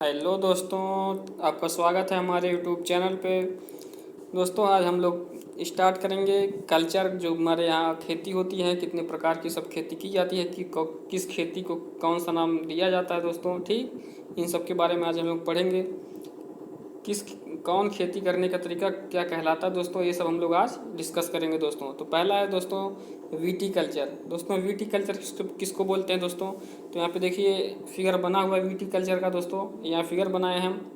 Hello दोस्तों, आपका स्वागत है हमारे यूट्यूब चैनल पे। दोस्तों आज हम लोग स्टार्ट करेंगे कल्चर, जो हमारे यहाँ खेती होती है, कितने प्रकार की सब खेती की जाती है, कि किस खेती को कौन सा नाम दिया जाता है दोस्तों। ठीक, इन सब के बारे में आज हम लोग पढ़ेंगे। किस कौन खेती करने का तरीका क्या कहलाता है दोस्तों, ये सब हम लोग आज डिस्कस करेंगे दोस्तों। तो पहला है दोस्तों वीटी कल्चर। दोस्तों वीटी कल्चर किसको बोलते हैं दोस्तों। तो यहाँ पे देखिए फिगर बना हुआ है वीटी कल्चर का दोस्तों। यहाँ फिगर बनाए हैं हम,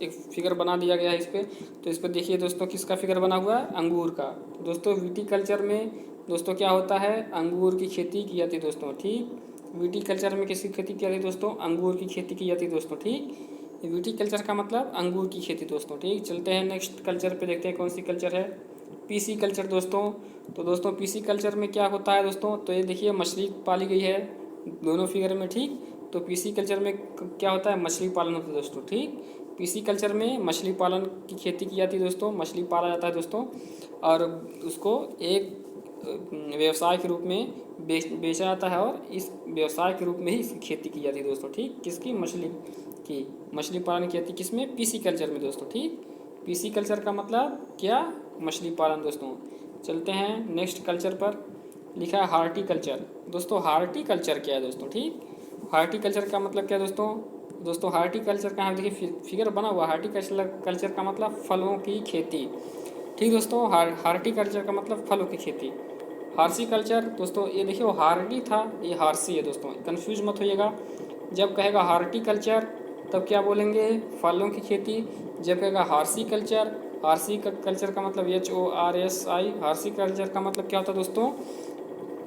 एक फिगर बना दिया गया है इस पर। तो इस पर देखिए दोस्तों किसका फिगर बना हुआ है, अंगूर का। दोस्तों वीटी कल्चर में दोस्तों क्या होता है, अंगूर की खेती की जाती है दोस्तों। ठीक, वीटी कल्चर में किसकी खेती की जाती है दोस्तों, अंगूर की खेती की जाती है दोस्तों। ठीक, वीटी कल्चर का मतलब अंगूर की खेती दोस्तों। ठीक, चलते हैं नेक्स्ट कल्चर पे, देखते हैं कौन सी कल्चर है, पीसी कल्चर दोस्तों। तो दोस्तों पीसी कल्चर में क्या होता है दोस्तों, तो ये देखिए मछली पाली गई है दोनों फिगर में। ठीक, तो पीसी कल्चर में क्या होता है, मछली पालन होता है दोस्तों। ठीक, पीसी कल्चर में मछली पालन की खेती की जाती है दोस्तों, मछली पाला जाता है दोस्तों, और उसको एक व्यवसाय के रूप में बेचा जाता है, और इस व्यवसाय के रूप में ही इसकी खेती की जाती है दोस्तों। ठीक, किसकी, मछली की, मछली पालन की जाती है किसमें, पीसी कल्चर में दोस्तों। ठीक, पीसी कल्चर का मतलब क्या, मछली पालन दोस्तों। चलते हैं नेक्स्ट कल्चर पर, लिखा है हार्टिकल्चर। दोस्तों हार्टिकल्चर क्या है दोस्तों। ठीक, हार्टिकल्चर का मतलब क्या है दोस्तों। दोस्तों हार्टिकल्चर का, देखिए फिगर बना हुआ, हार्टिकल्चर का मतलब फलों की खेती। ठीक दोस्तों, हार्टिकल्चर का मतलब फलों की खेती। हार्सिकल्चर दोस्तों, ये देखिए वो हार्डी था, ये हार्सी है दोस्तों, कंफ्यूज मत होइएगा। जब कहेगा हार्टिकल्चर तब क्या बोलेंगे, फलों की खेती। जब कहेगा हार्सिकल्चर, हार्सिकल्चर का मतलब HORSI, हार्सिकल्चर का मतलब क्या होता है दोस्तों,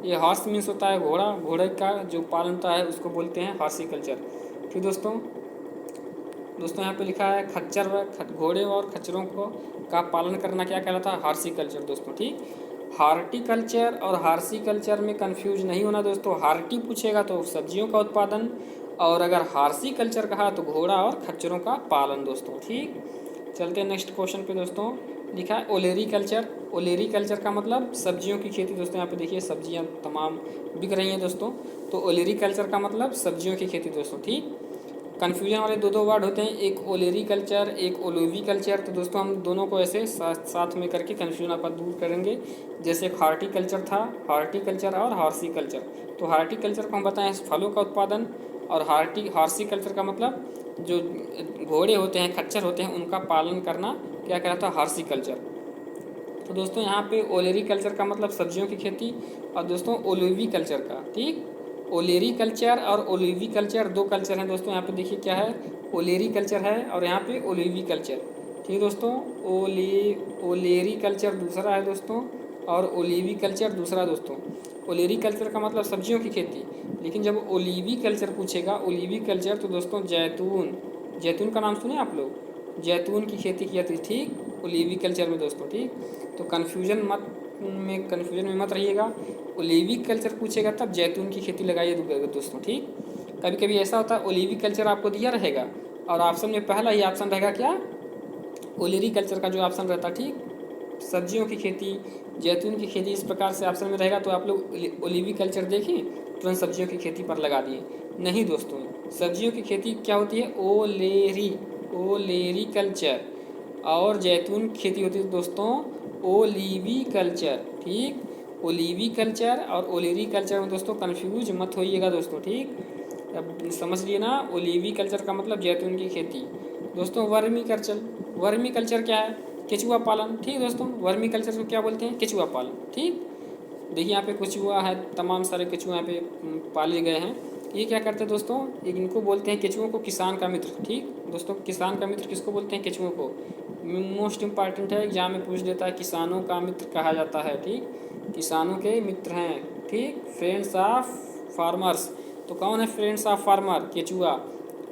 ये हॉर्स मीन्स होता है घोड़ा, घोड़े का जो पालन होता है उसको बोलते हैं हार्सिकल्चर। ठीक दोस्तों, यहाँ पे लिखा है खच्चर, घोड़े और खच्चरों को का पालन करना क्या कहलाता है, हार्सिकल्चर दोस्तों। ठीक, हार्टिकल्चर और हार्सिकल्चर में कंफ्यूज नहीं होना दोस्तों। हार्टी पूछेगा तो सब्जियों का उत्पादन, और अगर हार्सिकल्चर कहा तो घोड़ा और खच्चरों का पालन दोस्तों। ठीक, चलते हैं नेक्स्ट क्वेश्चन पे दोस्तों, लिखा है ओलेरी कल्चर। ओलेरी कल्चर का मतलब सब्जियों की खेती दोस्तों। यहाँ पे देखिए सब्जियाँ तमाम बिक रही हैं दोस्तों, तो ओलेरी कल्चर का मतलब सब्जियों की खेती दोस्तों। ठीक, कन्फ्यूजन वाले दो वर्ड होते हैं, एक ओलेरी कल्चर, एक ओलोवी कल्चर। तो दोस्तों हम दोनों को ऐसे साथ में करके कन्फ्यूजन आप दूर करेंगे। जैसे हार्टिकल्चर था, हार्टिकल्चर और हार्सिकल्चर। तो हार्टिकल्चर को हम बताएं फलों का उत्पादन, और हार्सिकल्चर का मतलब जो घोड़े होते हैं, खच्चर होते हैं, उनका पालन करना क्या कहलाता है, हार्सिकल्चर। तो दोस्तों यहाँ पे ओलेरी कल्चर का मतलब सब्जियों की खेती, और दोस्तों ओलिवी कल्चर का। ठीक, ओलेरी कल्चर और ओलिवी कल्चर दो कल्चर हैं दोस्तों। यहाँ पे देखिए क्या है, ओलेरी कल्चर है और यहाँ पे ओलिवी कल्चर। ठीक दोस्तों, ओलेरी कल्चर दूसरा है दोस्तों, और ओलिवी कल्चर दूसरा दोस्तों। ओलेरी कल्चर का मतलब सब्जियों की खेती, लेकिन जब ओलिवी कल्चर पूछेगा, ओलिवी कल्चर, तो दोस्तों जैतून का नाम सुने आप लोग, जैतून की खेती की जाती है। ठीक, ओलिवी कल्चर में दोस्तों। ठीक, तो कन्फ्यूजन में मत रहिएगा। ओलिवी कल्चर पूछेगा तब जैतून की खेती लगाइए दोस्तों। ठीक, कभी कभी ऐसा होता है ओलिवी कल्चर आपको दिया रहेगा और ऑप्शन में पहला ही ऑप्शन रहेगा क्या, ओलेरी कल्चर का जो ऑप्शन रहता है। ठीक, सब्जियों की खेती, जैतून की खेती, इस प्रकार से ऑप्शन में रहेगा, तो आप लोग ओलिवी कल्चर देखें तुरंत सब्जियों की खेती पर लगा दिए। नहीं दोस्तों, सब्जियों की खेती क्या होती है, ओलेरी कल्चर, और जैतून की खेती होती है दोस्तों ओलिवी कल्चर। ठीक, ओलिवी कल्चर और ओलेरी कल्चर में दोस्तों कन्फ्यूज मत होइएगा दोस्तों। ठीक, अब समझ लिए ना, ओलिवी कल्चर का मतलब जैतून की खेती दोस्तों। वर्मी कल्चर क्या है, केचुआ पालन। ठीक दोस्तों, वर्मी कल्चर को क्या बोलते हैं, केचुआ पालन। ठीक, देखिए यहाँ पे केचुआ है, तमाम सारे केचुआ यहाँ पे पाले गए हैं। ये क्या करते हैं दोस्तों, इनको बोलते हैं केचुओं को किसान का मित्र। ठीक दोस्तों, किसान का मित्र किसको बोलते हैं, केचुओं को। मोस्ट इम्पॉर्टेंट है, एग्जाम में पूछ देता है, किसानों का मित्र कहा जाता है। ठीक, किसानों के मित्र हैं। ठीक, फ्रेंड्स ऑफ फार्मर्स, तो कौन है फ्रेंड्स ऑफ फार्मर, केचुआ।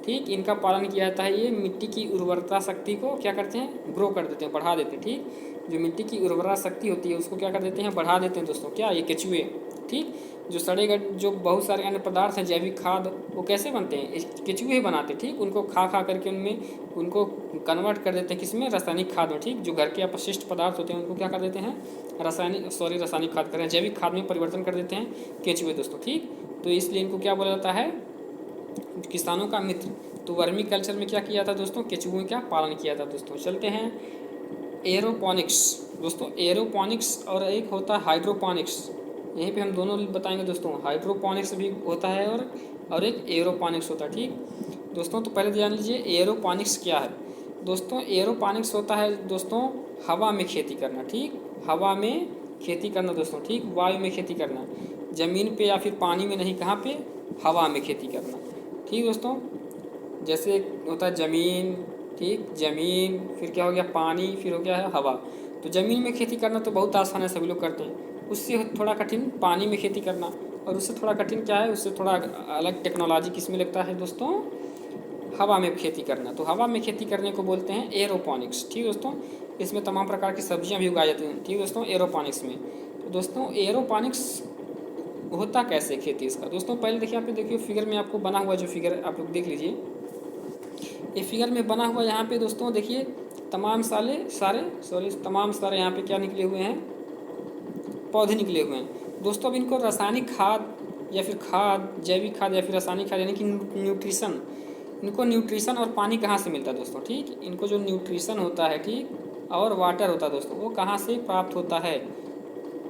ठीक, इनका पालन किया जाता है। ये मिट्टी की उर्वरता शक्ति को क्या करते हैं, ग्रो कर देते हैं, बढ़ा देते हैं। ठीक, जो मिट्टी की उर्वरा शक्ति होती है उसको क्या कर देते हैं, बढ़ा देते हैं दोस्तों, क्या, ये केचुए। ठीक, जो सड़े जो बहुत सारे अन्य पदार्थ हैं, जैविक खाद, वो कैसे बनते हैं, केचुए ही बनाते हैं। ठीक, उनको खा करके उनको कन्वर्ट कर देते हैं किसमें, रासायनिक खाद में। ठीक, जो घर के अपशिष्ट पदार्थ होते हैं उनको क्या कर देते हैं, रासायनिक खाद करें, जैविक खाद में परिवर्तन कर देते हैं केचुए दोस्तों। ठीक, तो इसलिए इनको क्या बोला जाता है, किसानों का मित्र। तो वर्मी कल्चर में क्या किया था दोस्तों, केचुओं का पालन किया था दोस्तों। चलते हैं एरोपोनिक्स दोस्तों। एरोपोनिक्स और एक होता है हाइड्रोपोनिक्स, यहीं पे हम दोनों बताएंगे दोस्तों। हाइड्रोपोनिक्स भी होता है और एक एरोपोनिक्स होता है, ठीक दोस्तों। तो पहले जान लीजिए एरोपोनिक्स क्या है दोस्तों। एरोपोनिक्स होता है दोस्तों हवा में खेती करना, ठीक, हवा में खेती करना दोस्तों, ठीक, वायु में खेती करना, ज़मीन पे या फिर पानी में नहीं, कहाँ पे, हवा में खेती करना, ठीक दोस्तों। जैसे होता है ज़मीन, ठीक, ज़मीन, फिर क्या हो गया पानी, फिर हो गया है हवा। तो ज़मीन में खेती करना तो बहुत आसान है, सभी लोग करते हैं। उससे थोड़ा कठिन पानी में खेती करना, और उससे थोड़ा कठिन क्या है, उससे थोड़ा अलग टेक्नोलॉजी किस में लगता है दोस्तों, हवा में खेती करना। तो हवा में खेती करने को बोलते हैं एरोपोनिक्स, ठीक दोस्तों। इसमें तमाम प्रकार की सब्जियां भी उगाई जाती हैं, ठीक दोस्तों, एरोपोनिक्स में। तो दोस्तों एरोपोनिक्स होता कैसे खेती इसका दोस्तों, पहले देखिए, आप देखिए फिगर में आपको बना हुआ जो फिगर आप लोग देख लीजिए, ये फिगर में बना हुआ यहाँ पे दोस्तों देखिए तमाम सारे यहाँ पे क्या निकले हुए हैं, पौधे निकले हुए हैं दोस्तों। अब इनको रासायनिक खाद या फिर खाद, जैविक खाद या फिर रासायनिक खाद यानी कि न्यूट्रिशन, इनको न्यूट्रिशन और पानी कहाँ से मिलता है दोस्तों, ठीक, इनको जो न्यूट्रिशन होता है, ठीक, और वाटर होता है दोस्तों, वो कहाँ से प्राप्त होता है,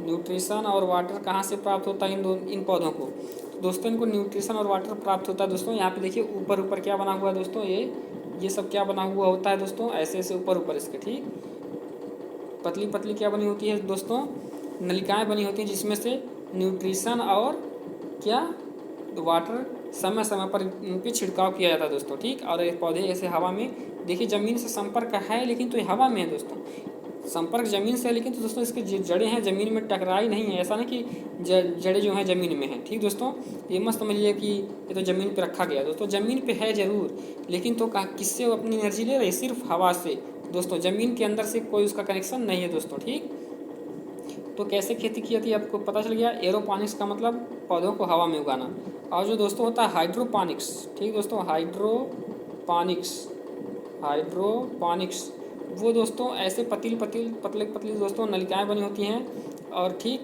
न्यूट्रिशन और वाटर कहाँ से प्राप्त होता है इन पौधों को। तो दोस्तों इनको न्यूट्रिशन और वाटर प्राप्त होता है दोस्तों। यहाँ पे देखिए ऊपर क्या बना हुआ है दोस्तों, ये सब क्या बना हुआ होता है दोस्तों, ऐसे ऐसे ऊपर इसके, ठीक, पतली पतली क्या बनी होती है दोस्तों, नलिकाएं बनी होती हैं, जिसमें से न्यूट्रिशन और क्या, वाटर समय समय पर इन पे छिड़काव किया जाता है दोस्तों, ठीक। और ये पौधे ऐसे हवा में, देखिए ज़मीन से संपर्क है लेकिन तो ये हवा में है दोस्तों, संपर्क ज़मीन से है लेकिन तो दोस्तों इसके जड़ें हैं ज़मीन में, टकराई नहीं है, ऐसा नहीं कि जड़ें जो हैं ज़मीन में हैं, ठीक दोस्तों। ये मत समझिए कि ये तो ज़मीन पे रखा गया दोस्तों, ज़मीन पे है ज़रूर, लेकिन तो किससे वो अपनी एनर्जी ले रही, सिर्फ हवा से दोस्तों, ज़मीन के अंदर से कोई उसका कनेक्शन नहीं है दोस्तों, ठीक। तो कैसे खेती की जाती है आपको पता चल गया। एरोपोनिक्स का मतलब पौधों को हवा में उगाना। और जो दोस्तों होता है हाइड्रोपोनिक्स, ठीक दोस्तों, हाइड्रोपोनिक्स वो दोस्तों ऐसे पतली दोस्तों नलिकाएं बनी होती हैं, और ठीक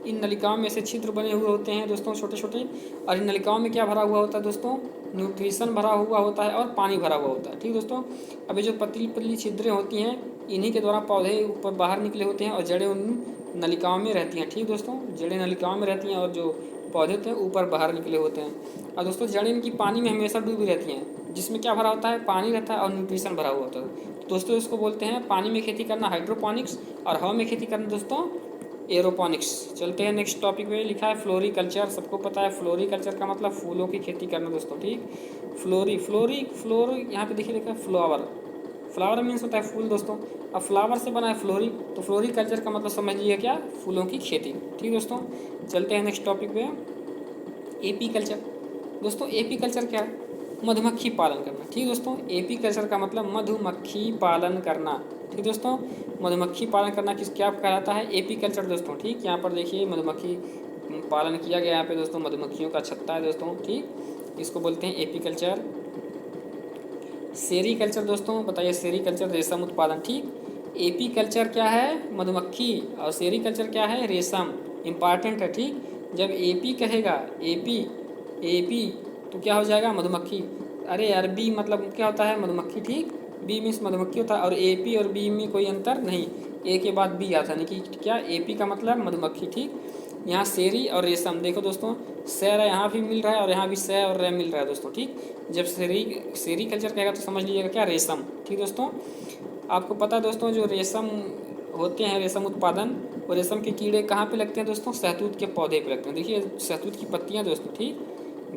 इन नलिकाओं में से छिद्र बने हुए होते हैं दोस्तों छोटे छोटे, और इन नलिकाओं में क्या भरा हुआ होता है दोस्तों, न्यूट्रिशन भरा हुआ होता है और पानी भरा हुआ होता है, ठीक दोस्तों। अब ये जो पतली पतली छिद्रें होती हैं, इन्हीं के द्वारा पौधे ऊपर बाहर निकले होते हैं और जड़ें उन नलिकाओं में रहती हैं, ठीक दोस्तों, जड़ें नलिकाओं में रहती हैं और जो पौधे होते हैं ऊपर बाहर निकले होते हैं। और दोस्तों जड़ें इनकी पानी में हमेशा डूबी रहती हैं, जिसमें क्या भरा होता है, पानी रहता है और न्यूट्रिशन भरा हुआ होता है दोस्तों। इसको बोलते हैं पानी में खेती करना हाइड्रोपोनिक्स, और हवा में खेती करना दोस्तों एरोपोनिक्स। चलते हैं नेक्स्ट टॉपिक पे, लिखा है फ्लोरिकल्चर। सबको पता है फ्लोरिकल्चर का मतलब फूलों की खेती करना दोस्तों, ठीक। फ्लोरी यहाँ पे देखिए लिखा है फ्लावर मीन्स होता है फूल दोस्तों। अब फ्लावर से बना है फ्लोरी, तो फ्लोरिकल्चर का मतलब समझ लीजिए क्या, फूलों की खेती, ठीक दोस्तों। चलते हैं नेक्स्ट टॉपिक पे, एपी कल्चर दोस्तों। एपी कल्चर क्या है, मधुमक्खी पालन करना, ठीक दोस्तों। एपी कल्चर का मतलब मधुमक्खी पालन करना, ठीक दोस्तों। मधुमक्खी पालन करना क्या कहलाता है, एपी कल्चर दोस्तों, ठीक। यहाँ पर देखिए मधुमक्खी पालन किया गया यहाँ पे दोस्तों, मधुमक्खियों का छत्ता है दोस्तों, ठीक, इसको बोलते हैं एपी कल्चर। सेरीकल्चर दोस्तों, बताइए सेरीकल्चर रेशम उत्पादन, ठीक। एपी कल्चर क्या है, मधुमक्खी, और सेरीकल्चर क्या है, रेशम, इंपॉर्टेंट है, ठीक। जब एपी कहेगा, एपी तो क्या हो जाएगा, मधुमक्खी। अरे यार बी मतलब क्या होता है, मधुमक्खी, ठीक, बी मीन्स मधुमक्खी होता है, और एपी और बी में कोई अंतर नहीं, ए के बाद बी आता है, नहीं कि क्या, एपी का मतलब मधुमक्खी, ठीक। यहाँ सेरी और रेशम देखो दोस्तों, सैर यहाँ भी मिल रहा है और यहाँ भी सै और रे मिल रहा है दोस्तों, ठीक। जब सेरी कल्चर कहेगा तो समझ लीजिएगा क्या, रेशम, ठीक दोस्तों। आपको पता है दोस्तों जो रेशम होते हैं, रेशम उत्पादन, और रेशम के कीड़े कहाँ पे लगते हैं दोस्तों, शहतूत के पौधे पे लगते हैं। देखिए शहतूत की पत्तियाँ दोस्तों, ठीक,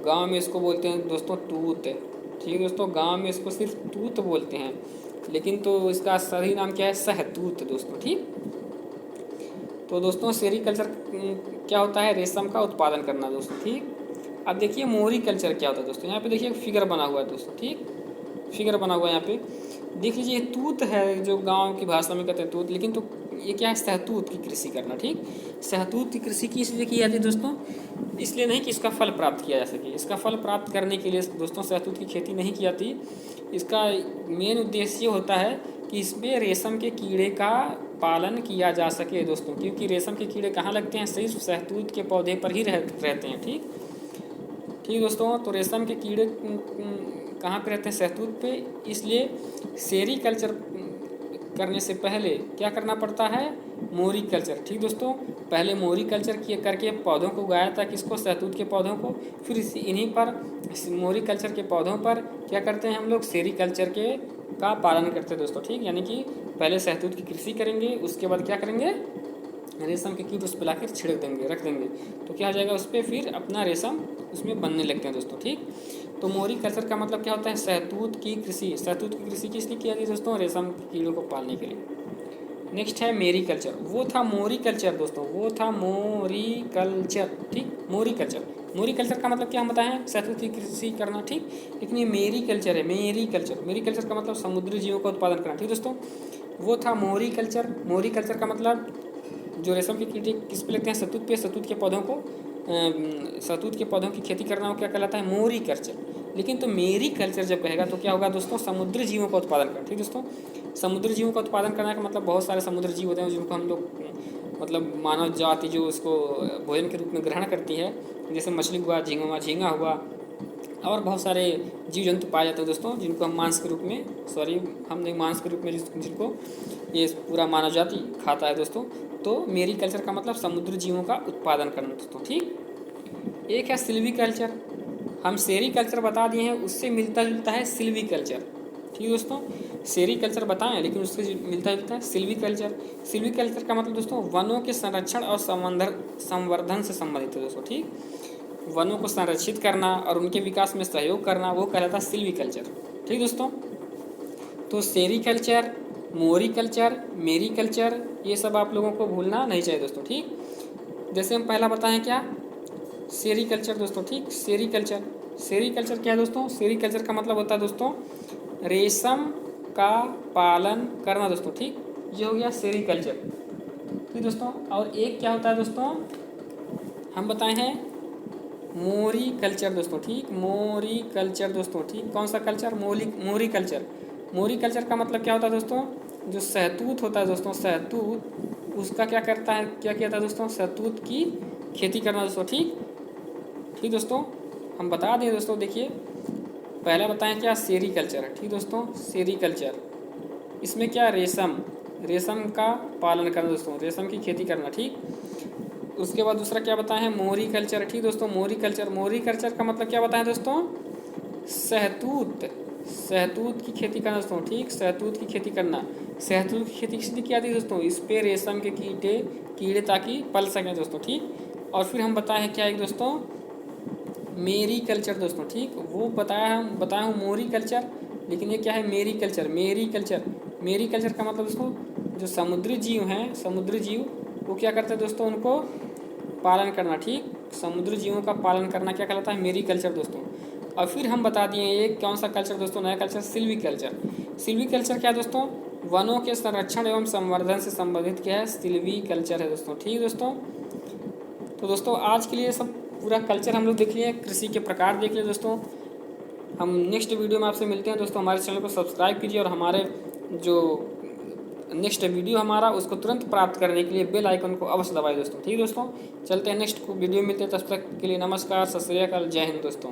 गांव में इसको बोलते हैं दोस्तों तूत, ठीक दोस्तों, गांव में इसको सिर्फ तूत बोलते हैं, लेकिन तो इसका सही नाम क्या है, शहतूत दोस्तों, ठीक। तो दोस्तों सेरीकल्चर क्या होता है, रेशम का उत्पादन करना दोस्तों, ठीक। अब देखिए मोरी कल्चर क्या होता है दोस्तों, यहाँ पे देखिए फिगर बना हुआ है दोस्तों, ठीक, फिगर बना हुआ है यहाँ पे देख लीजिए, तूत है जो गांव की भाषा में कहते हैं तूत, लेकिन तो ये क्या है, शहतूत की कृषि करना, ठीक। शहतूत की कृषि की इसलिए की जाती है दोस्तों, इसलिए नहीं कि इसका फल प्राप्त किया जा सके, इसका फल प्राप्त करने के लिए दोस्तों शहतूत की खेती नहीं की जाती। इसका मेन उद्देश्य होता है कि इसमें रेशम के कीड़े का पालन किया जा सके दोस्तों, क्योंकि रेशम के कीड़े कहाँ लगते हैं, सिर्फ शहतूत के पौधे पर ही रहते हैं, ठीक, ठीक दोस्तों। तो रेशम के कीड़े कहाँ पे रहते हैं, सहतूत पे। इसलिए सेरीकल्चर करने से पहले क्या करना पड़ता है, मोरी कल्चर। ठीक दोस्तों, पहले मोरी कल्चर किए करके पौधों को उगाया था, किसको, सहतूत के पौधों को। फिर इन्हीं पर मोरी कल्चर के पौधों पर क्या करते हैं हम लोग, सेरीकल्चर के का पालन करते हैं दोस्तों। ठीक, यानी कि पहले सहतूत की कृषि करेंगे, उसके बाद क्या करेंगे, रेशम के कीट उस पर लाकर छिड़क देंगे, रख देंगे, तो क्या हो जाएगा उस पर, फिर अपना रेशम उसमें बनने लगते हैं दोस्तों। ठीक, तो मोरी कल्चर का मतलब क्या होता है, सहतूत की कृषि। सहतूत की कृषि किस लिए किया गया दोस्तों, रेशम के कीड़ों को पालने के लिए। नेक्स्ट है मेरी कल्चर, वो था मोरी कल्चर दोस्तों, वो था मोरी कल्चर। ठीक, मोरी कल्चर, मोरी कल्चर का मतलब क्या हम बताएं, सहतूत की कृषि करना। ठीक, लेकिन ये मेरी कल्चर है, मेरी कल्चर। मेरी कल्चर का मतलब समुद्री जीवों का उत्पादन करना। ठीक दोस्तों, वो था मोरी कल्चर। मोरी कल्चर का मतलब जो रेशम के कीड़े किस पे लगते हैं, सहतूत पे, सहतूत के पौधों को, सहतूत के पौधों की खेती करना, वो क्या कहलाता है, मोरी कल्चर। लेकिन तो मेरी कल्चर जब कहेगा तो क्या होगा दोस्तों, समुद्री जीवों का उत्पादन करना। ठीक दोस्तों, समुद्री जीवों का उत्पादन करने का मतलब बहुत सारे समुद्री जीव होते हैं जिनको हम लोग मतलब मानव जाति जो उसको भोजन के रूप में ग्रहण करती है, जैसे मछली हुआ, झींगा हुआ, और बहुत सारे जीव जंतु पाए जाते हैं दोस्तों, जिनको हम मांस के रूप में, हम नहीं, मांस के रूप में जिनको ये पूरा मानव जाति खाता है दोस्तों। तो मेरी कल्चर का मतलब समुद्री जीवों का उत्पादन करना दोस्तों। ठीक, एक है सिल्वी कल्चर, हम सेरी कल्चर बता दिए हैं, उससे मिलता जुलता है सिल्वी कल्चर। ठीक दोस्तों, सेरी कल्चर बताएं लेकिन उससे मिलता जुलता है सिल्वी कल्चर। सिल्वी कल्चर का मतलब दोस्तों वनों के संरक्षण और संवर्धन से संबंधित है दोस्तों। ठीक, वनों को संरक्षित करना और उनके विकास में सहयोग करना, वो कहलाता है सिल्वी कल्चर। ठीक दोस्तों, तो सेरी कल्चर, मोरी कल्चर, मेरी कल्चर, ये सब आप लोगों को भूलना नहीं चाहिए दोस्तों। ठीक, जैसे हम पहला बताएं क्या, सेरी कल्चर दोस्तों। ठीक, सेरी कल्चर, सेरी कल्चर क्या है दोस्तों, सेरी कल्चर का मतलब होता है दोस्तों रेशम का पालन करना दोस्तों। ठीक, ये हो गया सेरी कल्चर। ठीक दोस्तों, और एक क्या होता है दोस्तों, हम बताए हैं मोरी कल्चर दोस्तों। ठीक, मोरी कल्चर दोस्तों। ठीक, कौन सा कल्चर, मोरी कल्चर। मोरी कल्चर का मतलब क्या होता है दोस्तों, जो सहतूत होता है दोस्तों, सहतूत, उसका क्या करता है, क्या किया था दोस्तों, सहतूत की खेती करना दोस्तों। ठीक, ठीक दोस्तों, हम बता दें दोस्तों, देखिए पहला बताएं क्या, सेरी कल्चर। ठीक दोस्तों, सेरी कल्चर, इसमें क्या, रेशम का पालन करना दोस्तों, रेशम की खेती करना। ठीक, उसके बाद दूसरा क्या बताएं हैं, मोरी कल्चर। ठीक दोस्तों, मोरी कल्चर का मतलब क्या बताएं दोस्तों, सहतूत की खेती करना दोस्तों। ठीक, सहतूत की खेती करना। सहतूत की खेती किसने किया थी दोस्तों, इस पे रेशम के कीड़े ताकि पल सकें दोस्तों। ठीक, और फिर हम बताए हैं क्या एक दोस्तों, मेरी कल्चर दोस्तों। ठीक, वो बताया हूँ मोरी कल्चर, लेकिन ये क्या है, मेरी कल्चर। मेरी कल्चर का मतलब दोस्तों जो समुद्री जीव हैं, समुद्री जीव वो क्या करते हैं दोस्तों, उनको पालन करना। ठीक, समुद्री जीवों का पालन करना क्या कहलाता है, मेरी कल्चर दोस्तों। और फिर हम बता दिए एक कौन सा कल्चर दोस्तों, नया culture, Silvi culture. Silvi culture क्या दोस्तों, वनों के संरक्षण एवं संवर्धन से संबंधित क्या है, सिल्वी कल्चर है दोस्तों। ठीक दोस्तों, तो दोस्तों आज के लिए सब पूरा कल्चर हम लोग देख लिए, कृषि के प्रकार देख लिए दोस्तों। हम नेक्स्ट वीडियो में आपसे मिलते हैं दोस्तों। हमारे चैनल को सब्सक्राइब कीजिए और हमारे जो नेक्स्ट वीडियो हमारा उसको तुरंत प्राप्त करने के लिए बेल आइकन को अवश्य दबाएं दोस्तों। ठीक दोस्तों, चलते हैं नेक्स्ट वीडियो में, मिलते हैं, तब तक के लिए नमस्कार, सत श्री अकाल, जय हिंद दोस्तों।